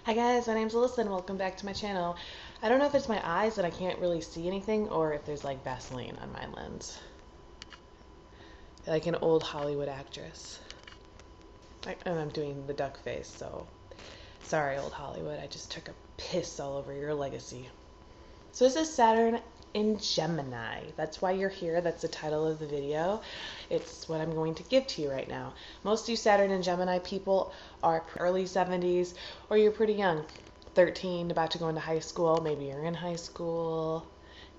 Hi guys, my name's Alyssa and welcome back to my channel. I don't know if it's my eyes that I can't really see anything or if there's like Vaseline on my lens. Like an old Hollywood actress. And I'm doing the duck face, so sorry old Hollywood, I just took a piss all over your legacy. So this is Saturn in Gemini. That's why you're here. That's the title of the video. It's what I'm going to give to you right now. Most of you Saturn and Gemini people are early 70s or you're pretty young. 13, about to go into high school. Maybe you're in high school,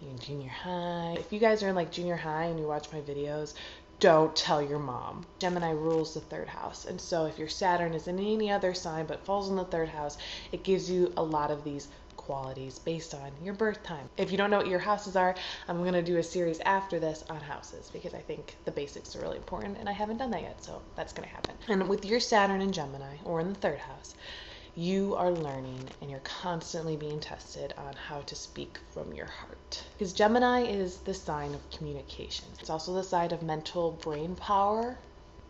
you're in junior high. If you guys are in like junior high and you watch my videos, don't tell your mom. Gemini rules the third house. And so if your Saturn is in any other sign but falls in the third house, it gives you a lot of these qualities based on your birth time. If you don't know what your houses are, I'm going to do a series after this on houses because I think the basics are really important and I haven't done that yet, so that's going to happen. And with your Saturn in Gemini or in the third house, you are learning and you're constantly being tested on how to speak from your heart. Because Gemini is the sign of communication. It's also the sign of mental brain power.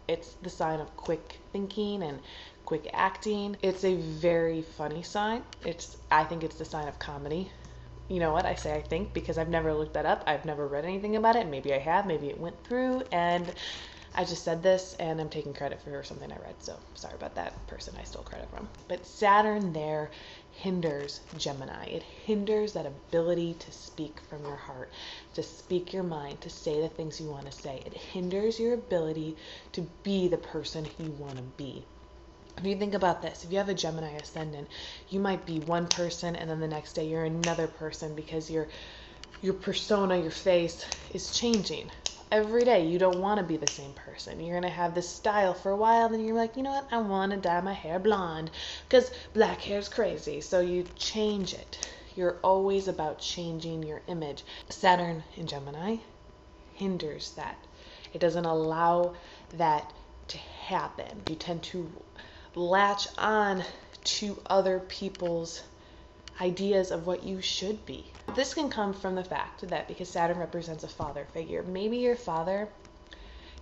It's the sign of quick thinking and quick acting. It's a very funny sign. I think it's the sign of comedy. You know what? I say I think because I've never looked that up. I've never read anything about it. Maybe I have. Maybe it went through and I just said this and I'm taking credit for something I read. So sorry about that person I stole credit from. But Saturn there hinders Gemini. It hinders that ability to speak from your heart, to speak your mind, to say the things you want to say. It hinders your ability to be the person you want to be. If you think about this, if you have a Gemini ascendant, you might be one person and then the next day you're another person because your persona, your face is changing. Every day you don't want to be the same person. You're going to have this style for a while, then you're like, you know what, I want to dye my hair blonde because black hair is crazy. So you change it. You're always about changing your image. Saturn in Gemini hinders that. It doesn't allow that to happen. You tend to latch on to other people's ideas of what you should be. This can come from the fact that because Saturn represents a father figure, maybe your father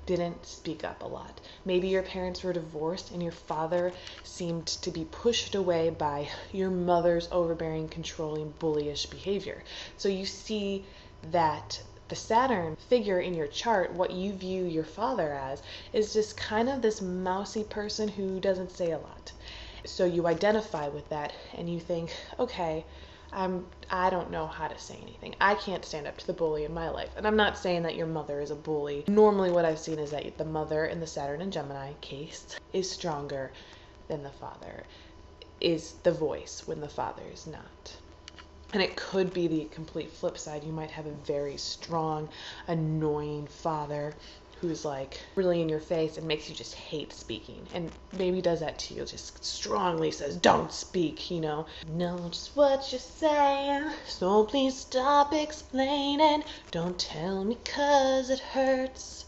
didn't speak up a lot. Maybe your parents were divorced and your father seemed to be pushed away by your mother's overbearing, controlling, bullyish behavior. So you see that the Saturn figure in your chart, what you view your father as, is just kind of this mousy person who doesn't say a lot. So you identify with that and you think, okay, I don't know how to say anything. I can't stand up to the bully in my life. And I'm not saying that your mother is a bully. Normally what I've seen is that the mother in the Saturn and Gemini case is stronger than the father, is the voice when the father is not. And it could be the complete flip side. You might have a very strong, annoying father who's like really in your face and makes you just hate speaking, and maybe does that to you, just strongly says don't speak, you know just what you're saying, so please stop explaining, don't tell me 'cause it hurts,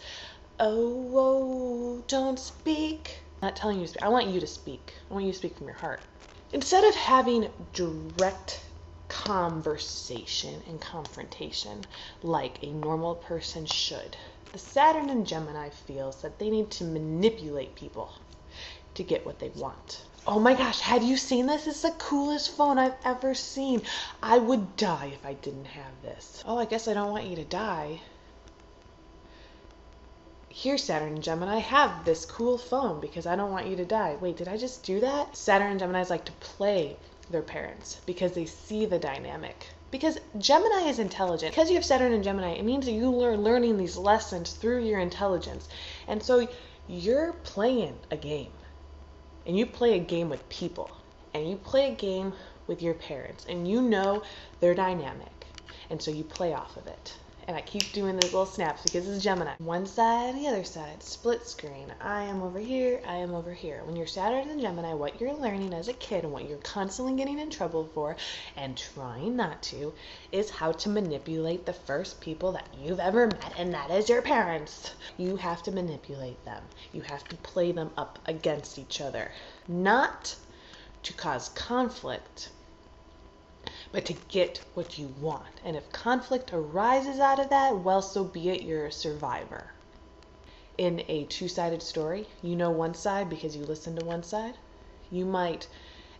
oh, don't speak. I'm not telling you to speak. I want you to speak. I want you to speak from your heart. Instead of having direct conversation and confrontation like a normal person should, the Saturn in Gemini feels that they need to manipulate people to get what they want. Oh my gosh, have you seen this? It's the coolest phone I've ever seen. I would die if I didn't have this. Oh, I guess I don't want you to die. Here, Saturn and Gemini, have this cool phone because I don't want you to die. Wait, did I just do that? Saturn and Geminis like to play their parents because they see the dynamic. Because Gemini is intelligent. Because you have Saturn and Gemini, it means that you learning these lessons through your intelligence. And so you're playing a game. And you play a game with people. And you play a game with your parents. And you know their dynamic. And so you play off of it. And I keep doing those little snaps because it's Gemini. One side, the other side, split screen. I am over here, I am over here. When you're Saturn and Gemini, what you're learning as a kid and what you're constantly getting in trouble for and trying not to is how to manipulate the first people that you've ever met, and that is your parents. You have to manipulate them. You have to play them up against each other. Not to cause conflict, but to get what you want. And if conflict arises out of that, well, so be it, you're a survivor. In a two-sided story, you know one side because you listen to one side. You might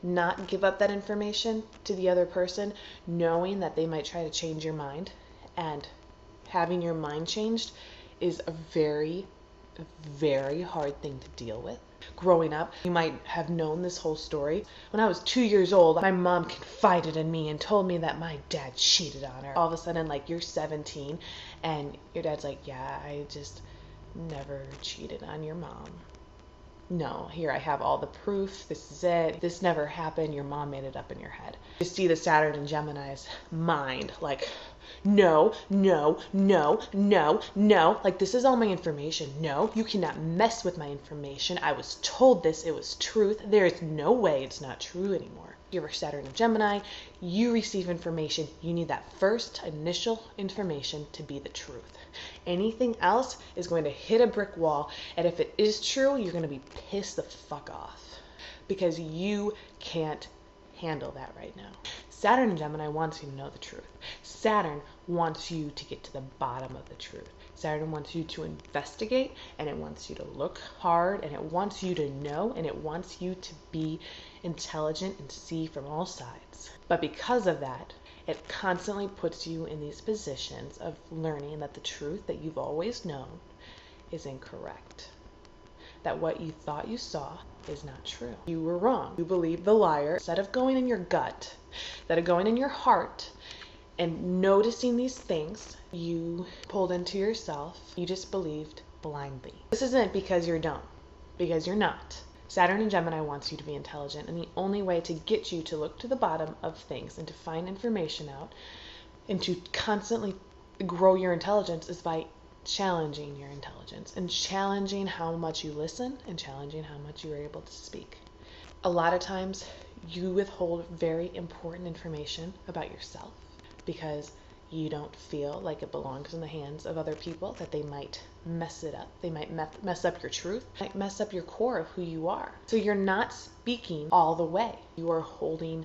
not give up that information to the other person, knowing that they might try to change your mind, and having your mind changed is a very, very hard thing to deal with. Growing up, you might have known this whole story. When I was 2 years old, my mom confided in me and told me that my dad cheated on her. All of a sudden, like, you're 17 and your dad's like, yeah, I just never cheated on your mom. No, here I have all the proof. This is it. This never happened. Your mom made it up in your head. You see the Saturn and Gemini's mind, like, no, no, no, no, no. Like, this is all my information. No, you cannot mess with my information. I was told this. It was truth. There is no way it's not true anymore. You're a Saturn and Gemini. You receive information. You need that first initial information to be the truth. Anything else is going to hit a brick wall, and if it is true, you're going to be pissed the fuck off because you can't handle that right now. Saturn and Gemini wants you to know the truth. Saturn wants you to get to the bottom of the truth. Saturn wants you to investigate, and it wants you to look hard, and it wants you to know, and it wants you to be intelligent and see from all sides. But because of that, it constantly puts you in these positions of learning that the truth that you've always known is incorrect. That what you thought you saw is not true. You were wrong. You believed the liar. Instead of going in your gut, instead of going in your heart and noticing these things, you pulled into yourself. You just believed blindly. This isn't because you're dumb, because you're not. Saturn and Gemini wants you to be intelligent, and the only way to get you to look to the bottom of things and to find information out and to constantly grow your intelligence is by challenging your intelligence and challenging how much you listen and challenging how much you are able to speak. A lot of times you withhold very important information about yourself because you don't feel like it belongs in the hands of other people, that they might mess it up. They might mess up your truth, might mess up your core of who you are. So you're not speaking all the way. You are holding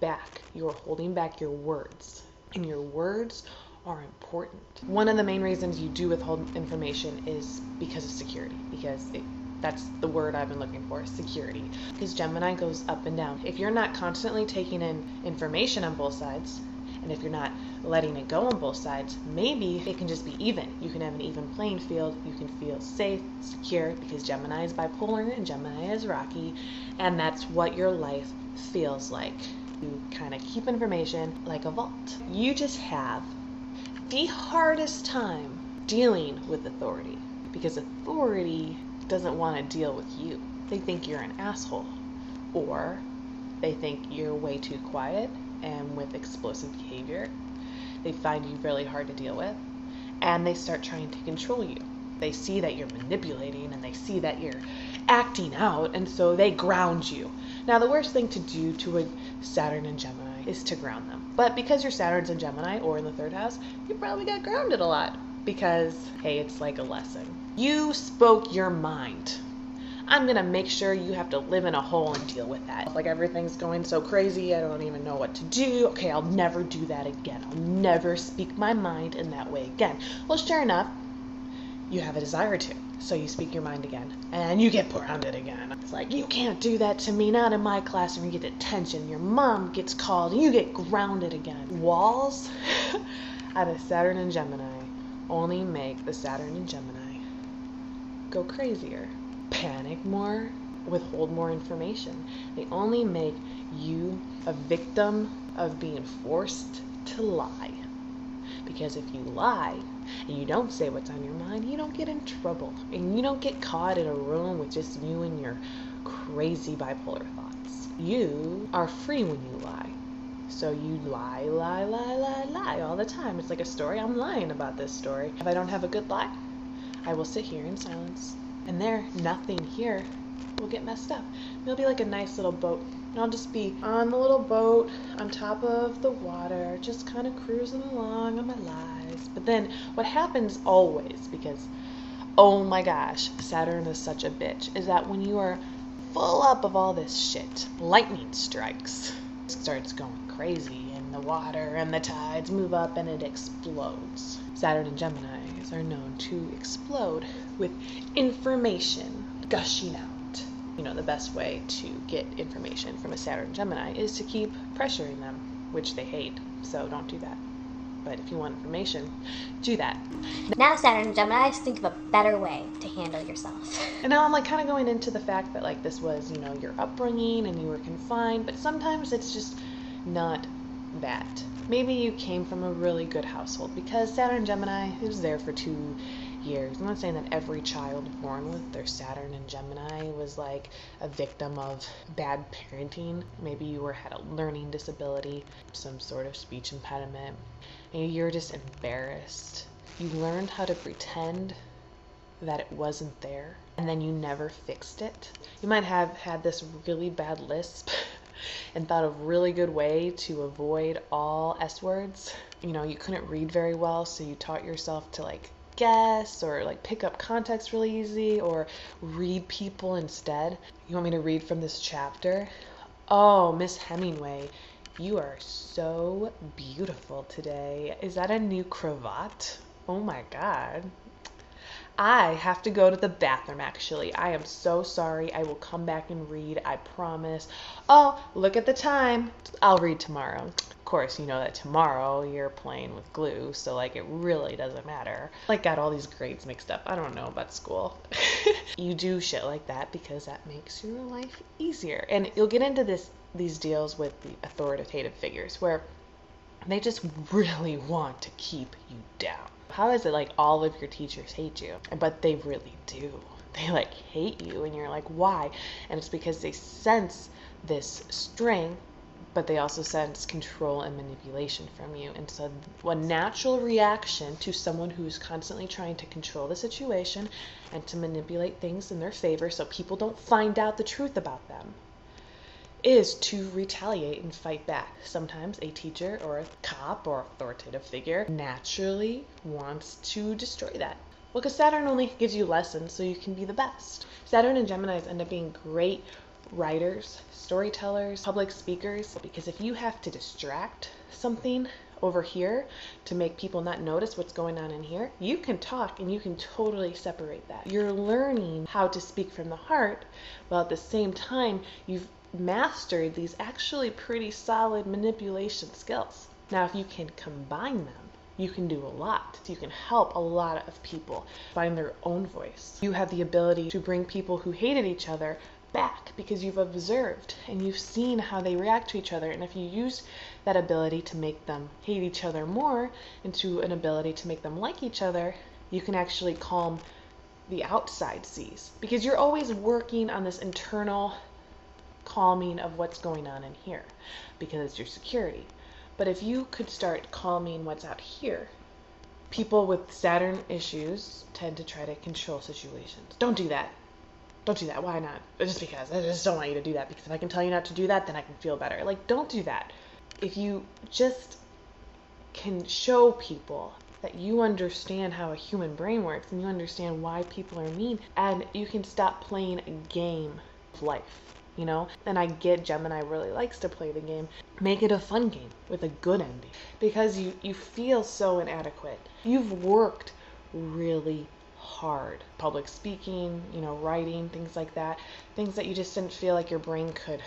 back. You are holding back your words. And your words are important. One of the main reasons you do withhold information is because of security, because that's the word I've been looking for, security. Because Gemini goes up and down. If you're not constantly taking in information on both sides, and if you're not letting it go on both sides, maybe it can just be even. You can have an even playing field. You can feel safe, secure, because Gemini is bipolar and Gemini is rocky, and that's what your life feels like. You kind of keep information like a vault. You just have the hardest time dealing with authority because authority doesn't want to deal with you. They think you're an asshole, or they think you're way too quiet and with explosive behavior. They find you really hard to deal with, and they start trying to control you. They see that you're manipulating, and they see that you're acting out, and so they ground you. Now, the worst thing to do to a Saturn and Gemini is to ground them. But because your Saturn's in Gemini or in the third house, you probably got grounded a lot because, hey, it's like a lesson. You spoke your mind. I'm going to make sure you have to live in a hole and deal with that. Like, everything's going so crazy, I don't even know what to do. Okay, I'll never do that again. I'll never speak my mind in that way again. Well, sure enough, you have a desire to. So you speak your mind again, and you get grounded again. It's like, you can't do that to me, not in my classroom. You get detention, your mom gets called, and you get grounded again. Walls out of Saturn and Gemini only make the Saturn and Gemini go crazier. Panic more, withhold more information. They only make you a victim of being forced to lie. Because if you lie and you don't say what's on your mind, you don't get in trouble. And you don't get caught in a room with just you and your crazy bipolar thoughts. You are free when you lie. So you lie all the time. It's like a story. I'm lying about this story. If I don't have a good lie, I will sit here in silence. And nothing here will get messed up. It'll be like a nice little boat. And I'll just be on the little boat on top of the water, just kind of cruising along on my lies. But then what happens always, because, oh my gosh, Saturn is such a bitch, is that when you are full up of all this shit, lightning strikes. It starts going crazy, and the water and the tides move up and it explodes. Saturn and Geminis are known to explode with information gushing out. The best way to get information from a Saturn Gemini is to keep pressuring them, which they hate, so don't do that. But if you want information, do that. Now, Saturn Geminis, think of a better way to handle yourself. And now I'm kind of going into the fact that this was, your upbringing and you were confined, but sometimes it's just not that. Maybe you came from a really good household, because Saturn Gemini was there for 2 years. I'm not saying that every child born with their Saturn and Gemini was like a victim of bad parenting. Maybe you had a learning disability, some sort of speech impediment. Maybe you're just embarrassed. You learned how to pretend that it wasn't there, and then you never fixed it. You might have had this really bad lisp and thought of a really good way to avoid all S words. You couldn't read very well, so you taught yourself to guess or pick up context really easy, or read people instead. You want me to read from this chapter? Oh, Miss Hemingway, you are so beautiful today. Is that a new cravat? Oh my God. I have to go to the bathroom, actually. I am so sorry. I will come back and read, I promise. Oh, look at the time. I'll read tomorrow. Of course, you know that tomorrow you're playing with glue, so it really doesn't matter. Got all these grades mixed up. I don't know about school. You do shit like that because that makes your life easier. And you'll get into these deals with the authoritative figures where they just really want to keep you down. How is it all of your teachers hate you? But they really do. They hate you, and you're why? And it's because they sense this strength, but they also sense control and manipulation from you. And so a natural reaction to someone who's constantly trying to control the situation and to manipulate things in their favor so people don't find out the truth about them is to retaliate and fight back. Sometimes a teacher or a cop or authoritative figure naturally wants to destroy that. Well, because Saturn only gives you lessons so you can be the best. Saturn and Geminis end up being great writers, storytellers, public speakers, because if you have to distract something over here to make people not notice what's going on in here, you can talk and you can totally separate that. You're learning how to speak from the heart, while at the same time you've mastered these actually pretty solid manipulation skills. Now, if you can combine them, you can do a lot. You can help a lot of people find their own voice. You have the ability to bring people who hated each other back because you've observed and you've seen how they react to each other. And if you use that ability to make them hate each other more into an ability to make them like each other, you can actually calm the outside seas, because you're always working on this internal calming of what's going on in here because it's your security. But if you could start calming what's out here, people with Saturn issues tend to try to control situations. Don't do that. Don't do that. Why not? Just because. I just don't want you to do that, because if I can tell you not to do that, then I can feel better. Don't do that. If you just can show people that you understand how a human brain works and you understand why people are mean, and you can stop playing a game of life. And I get Gemini really likes to play the game. Make it a fun game with a good ending, because you feel so inadequate. You've worked really hard. Public speaking, writing, things like that. Things that you just didn't feel like your brain could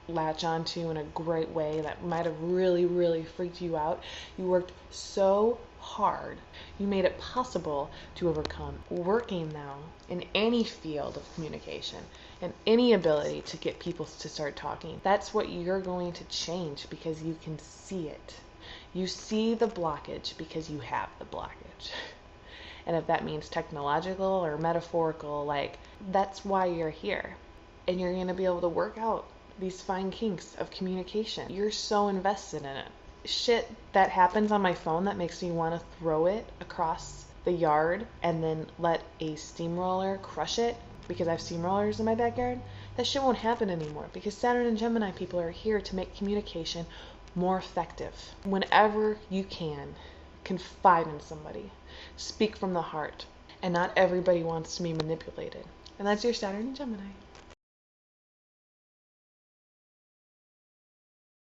latch onto in a great way, that might have really, really freaked you out. You worked so hard. You made it possible to overcome. Working now in any field of communication and any ability to get people to start talking, that's what you're going to change, because you can see it. You see the blockage because you have the blockage. And if that means technological or metaphorical, that's why you're here. And you're going to be able to work out these fine kinks of communication. You're so invested in it. Shit that happens on my phone that makes me want to throw it across the yard and then let a steamroller crush it because I have steamrollers in my backyard, that shit won't happen anymore, because Saturn and Gemini people are here to make communication more effective. Whenever you can, confide in somebody. Speak from the heart. And not everybody wants to be manipulated. And that's your Saturn and Gemini.